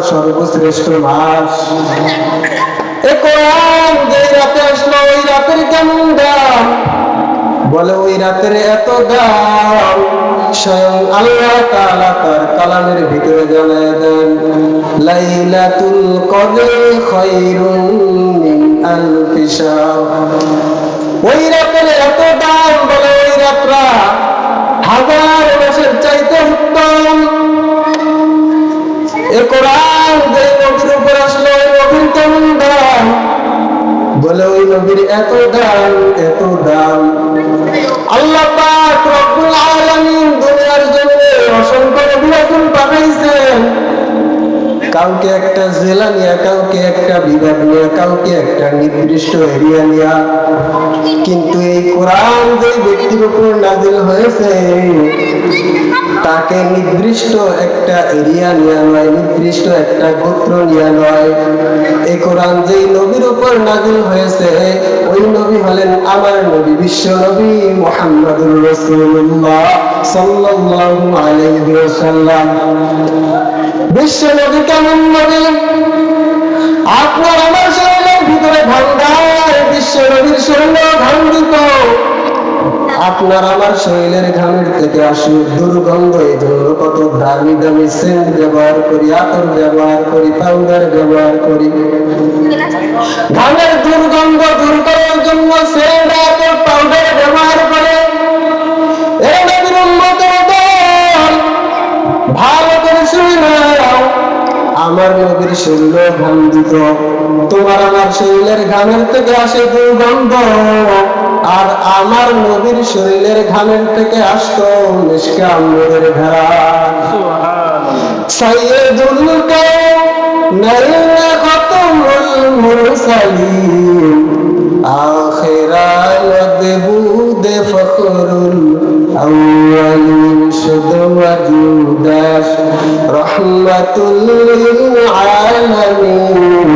সর্বশ্রেষ্ঠ মাস। এ কোরআন যে রাতে আসলো ওই রাতের কেমন দাম, বলে ওই রাতের এত দাম স্বয়ং আল্লাহ তাআলা তার কালামের ভিতরে জানায় দেন, লাইলাতুল কদর খায়রুম মিন আলফি শাহর। ওই রাতের এত দাম, বলে ওই রাতটা হাজার মাসের চাইতে উত্তম। এ কোরআন যে নবীর উপর আসলো ওই নবীর কেমন দাম, বলে ওই নবীর এত দাম, এত দাম। আল্লাহ পাক রব্বুল আলামিন দুনিয়ার জন্য অসংখ্য নবী রাসূল পাঠাইছেন, কাউকে একটা জেলা নিয়ে, কাউকে একটা বিভাগ নিয়ে, কাউকে একটা নির্দিষ্ট এরিয়া নিয়ে। কিন্তু এই কোরআন যে ব্যক্তির উপর নাযিল হয়েছে তাকে নির্দিষ্ট একটা এরিয়া নিয়ে নয়, নির্দিষ্ট একটা গোত্র নিয়ে নয়। এই কোরআন যেই নবীর উপর নাযিল হয়েছে ওই নবী হলেন আমার নবী, বিশ্ব নবী মুহাম্মদুর রাসূলুল্লাহ সাল্লাল্লাহু আলাইহি ওয়াসাল্লাম। বিশ্ব নবী কেমন নবী? আপনার আমার শরীরের ভিতরে ভান্ডার বিশ্ব নবীর শরীরে ঘাম দিত। আপনার আমার শরীরের ঘামের থেকে আসে দুর্গন্ধ, এই জন্য কত দামি দামি সেন্ট ব্যবহার করি, আতর ব্যবহার করি, পাউডার ব্যবহার করি। ঘামের দুর্গন্ধ দূর করার জন্য সেন্ট, আতর, পাউডার ব্যবহার করে। এই নবীর উম্মতের দল ভালো করে শুনে নাও, আমার নবীর শরীরে ঘাম দিত। তোমার আমার শরীরের ঘামের থেকে আসে দুর্গন্ধ, আর আমার নবীর শরীরের ঘামের থেকে আসতো মিশকে আম্বরের ঘ্রাণ। সাইয়্যিদুল কাওনাইন খাতামুল মুরসালিন, আখিরাল মদবুদ ফখরুল আউয়ালিন, শুধু ওয়াজুদাস রহমাতুল লিল আলামিন,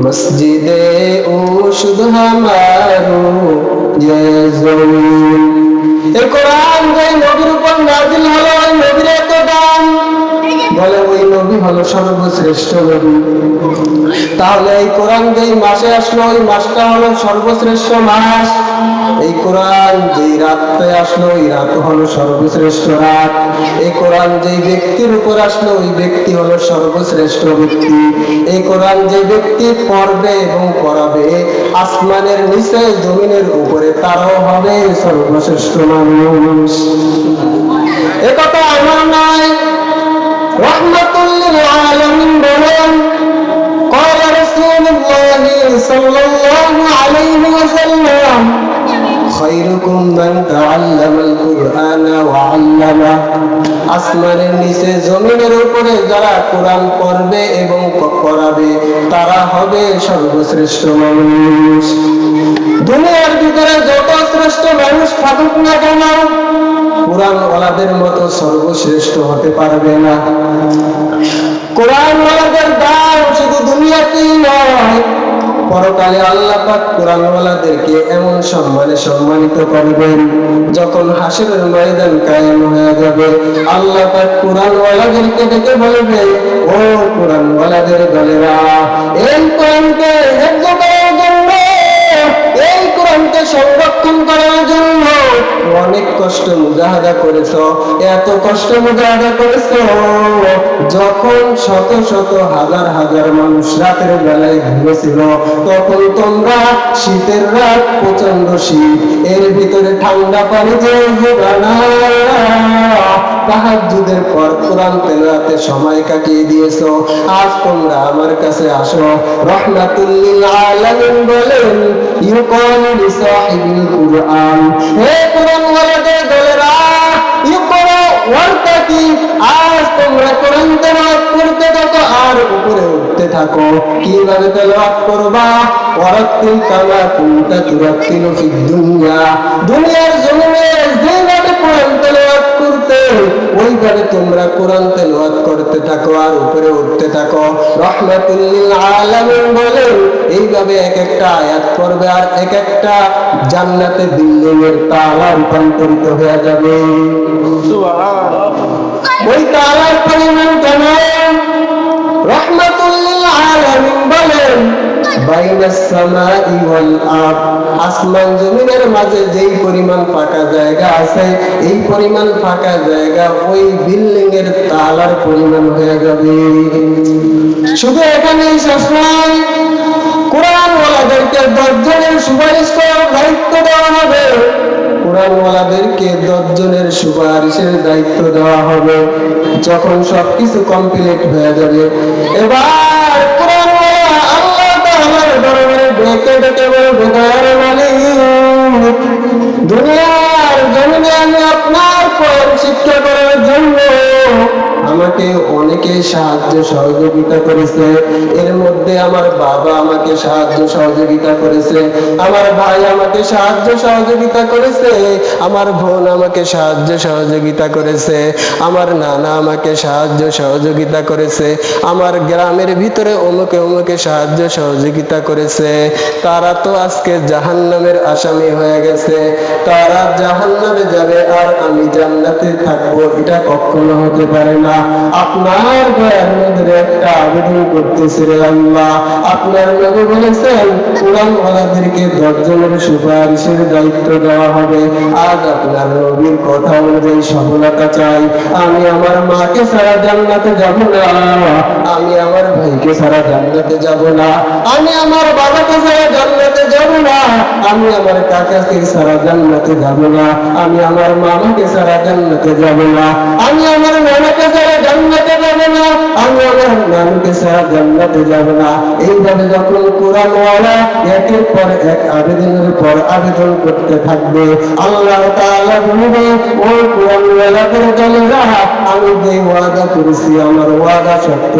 মসজিদে ও শুধু হামারো জমিন। এই কোরআন যে নবীর উপর নাযিল হলো ওই নবীর এত দাম, বলে ওই নবী হলো সর্বশ্রেষ্ঠ নবী। তাহলে এই কোরআন যেই মাসে আসলো ওই মাসটা হলো সর্বশ্রেষ্ঠ মাস। এই কোরআন যেই রাতে আসলো ওই রাত হলো সর্বশ্রেষ্ঠ রাত। এই কোরআন যেই ব্যক্তির উপর আসলো ওই ব্যক্তি হলো সর্বশ্রেষ্ঠ ব্যক্তি। এই কোরআন যে ব্যক্তি পড়বে এবং পড়াবে আসমানের নিচে জমিনের উপরে তারাও হবে সর্বশ্রেষ্ঠ মানুষ। এ কথা আমার নয়, রাহমাতুল লিল আলামিন বলেন, قال رسول الله صلى الله عليه وسلم خيركم من تعلم القرآن وعلمه। আসমানের নিচে জমিনের উপরে যারা কোরআন পড়বে এবং পড়াবে তারা হবে সর্বশ্রেষ্ঠ মানুষ। দুনিয়ার ভিতরে যত শ্রেষ্ঠ মানুষ থাকুক না কেন কোরআন ওয়ালাদের মতো সর্বশ্রেষ্ঠ হতে পারবে না। কোরআন ওয়ালাদের দাম শুধু দুনিয়াতেই নয়, পরকালে আল্লাহ পাক কোরআন ওয়ালাদেরকে এমন সম্মানে সম্মানিত করবেন, যখন হাসরের ময়দান কায়েম হয়ে যাবে আল্লাহ পাক কোরআন ওয়ালাদেরকে ডেকে বলবেন, ও কোরআন ওয়ালাদের দলেরা, এই কোরআনকে হেফজ করার জন্য, এই কোরআনকে সংরক্ষণ করার জন্য অনেক কষ্ট মুজাহাদা করেছো, এত কষ্ট মুজাহাদা করেছো যখন শত শত হাজার হাজার মানুষ রাতের বেলায় ঘুমেছিল, তখন তোমরা শীতের রাত, প্রচন্ড শীত, এর ভিতরে ঠান্ডা পানি তাহাজ্জুদের পর কোরআন তেলাওয়াতে সময় কাটিয়ে দিয়েছো। আজ তোমরা আমার কাছে আসো। রাহমাতুল লিল আলামিন বলেন, ইউকাল লিসাহিবিল কুরআন, হে কোরআন ওয়ালাদের দলেরা, ইকরা ওয়ারতাকি, আজ তোমরা কোরআন তেলাওয়াত করতে থাকো আর উপরে উঠতে থাকো। কিভাবে তেলাওয়াত করবা? ওয়ারাতিল কামা কুনতা তুরাতিলু ফিদ দুনিয়া, দুনিয়ার জমিনে যেভাবে কোরআন তেলাওয়াত করতে ওইভাবে তোমরা কোরআন তেলাওয়াত করতে থাকো আর উপরে উঠতে থাকো। রাহমাতুল লিল আলামিন বলেন, এইভাবে এক একটা আয়াত পড়বে আর এক একটা জান্নাতে বিল্ডিং এর তালা রূপান্তরিত হয়ে যাবে। সুবহানাল্লাহ। ওই তালার পরিমাণ কেমন? রাহমাতুল লিল আলামিন বলেন বাইনাস সামাই ওয়াল আরদ, আসমান জমিনের মাঝে যেই পরিমাণ ফাঁকা জায়গা আছে, এই পরিমাণ ফাঁকা জায়গা ওই বিল্ডিং এর তালার পরিমাণ হয়ে যাবে। শুধু এখানেই শেষ নয়, কোরআনওয়ালাদেরকে 10 জনের সুপারিশ করার দায়িত্ব দেওয়া হবে। কোরআনওয়ালাদেরকে 10 জনের সুপারিশের দায়িত্ব দেওয়া হবে। যখন সবকিছু কমপ্লিট হয়ে যাবে, এবার কোরআনওয়ালা আল্লাহ তাআলার দরবারে ডেকে ডেকে বলবে, দয়ার মালিক, দুনিয়ার জমিনে আমি আপনার কোরআন শিক্ষা করার জন্য আমাকে অনেকে সাহায্য সহযোগিতা করেছে। এর মধ্যে আমার বাবা আমাকে সাহায্য সহযোগিতা করেছে, আমার ভাই আমাকে সাহায্য সহযোগিতা করেছে, আমার বোন আমাকে সাহায্য সহযোগিতা করেছে, আমার নানা আমাকে সাহায্য সহযোগিতা করেছে, আমার গ্রামের ভিতরে অমুকে অমুকে সাহায্য সহযোগিতা করেছে। তারা তো আজকে জাহান্নামের আসামি হয়ে গেছে, তারা জাহান্নামে যাবে আর আমি জান্নাতে থাকবো, এটা কখনো হতে পারে না। আপনার দয়ার মধ্যে একটা আবেদন করতেছি রে আল্লাহ, আপনার নবী বলেছেন কোরআনওয়ালাদেরকে 10 জনের সুপারিশের দায়িত্ব দেওয়া হবে। আজ আপনার নবীর কথা অনুযায়ী সফলতা চাই। আমি আমার মাকে ছাড়া জান্নাতে যাব না, আমি আমার ভাইকে ছাড়া জান্নাতে যাব না, আমি আমার বাবাকে ছাড়া জান্নাতে যাব না, আমি আমার কাকাকে ছাড়া জান্নাতে যাব না, আমি আমার মামাকে ছাড়া জান্নাতে যাব না, আমি আমার নানাকে ছাড়া জান্নাতে যাব না, আমি আমার নানুকে ছাড়া জান্নাতে যাব না। এইভাবে যখন কোরআনওয়ালা একের পর এক আবেদনের পর আবেদন করতে থাকবে, আল্লাহ তাআলা বলবে, ও কোরআনওয়ালাদের দলেরা, আমি যে ওয়াদা করেছি আমার ওয়াদা সত্য,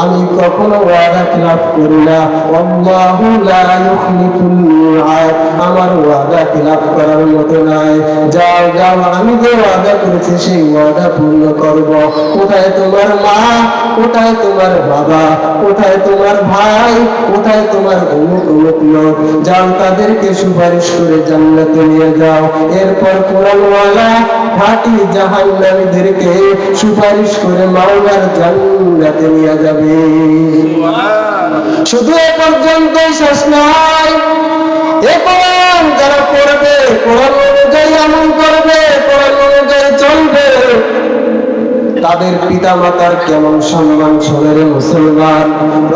আমি কখনো ওয়াদা খিলাফ করি না। আল্লাহু লা ইউখলিফুল মিআদ, আমার ওয়াদা খিলাফ করার মতো নাই। যাও যাও, আমি যে ওয়াদা করেছি সেই ওয়াদা পূর্ণ করব। কোথায় তোমার মা, কোথায় তোমার বাবা, কোথায় তোমার ভাই, কোথায় তোমার অমুক অমুক লোক, যাও তাদেরকে সুপারিশ করে জান্নাতে নিয়ে যাও। এরপর কোরআনওয়ালা খাঁটি জাহান্নামীদেরকে সুপারিশ করে মাওলার জান্নাতে নিয়ে যাবে। শুধু এ পর্যন্তই শেষ নয়, এ কোরআন যারা পড়বে, কোরআন অনুযায়ী আমল করবে, কোরআন অনুযায়ী চলবে, তাদের পিতা মাতার কেমন সম্মান শোনে রে মুসলমান।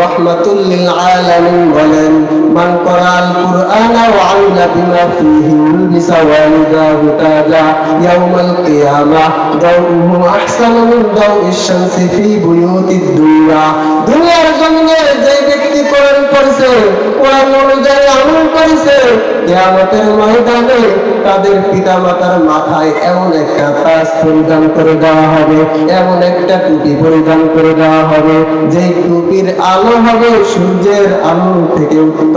রাহমাতুল লিল আলামিন বলেন, মান ক্বরাআল কুরআনা ওয়া আমিলা বিমা ফীহি উলবিসা ওয়ালিদাহু তাজা ইয়াউমাল কিয়ামাহ দাউহু আহসানু মিন দাউইশ শামসি ফী বুয়ুতিদ দুনিয়া। দুনিয়ার জমিনে যে ব্যক্তি কোরআন পড়ছে, কোরআন অনুযায়ী আমল করেছে, কিয়ামতের ময়দানে তাদের পিতা মাতার মাথায় এমন একটা তাজ পরিধান করে দেওয়া হবে, এমন একটা টুপি পরিধান করে দেওয়া হবে, যে টুপির আলো হবে সূর্যের আলো থেকে উত্তম।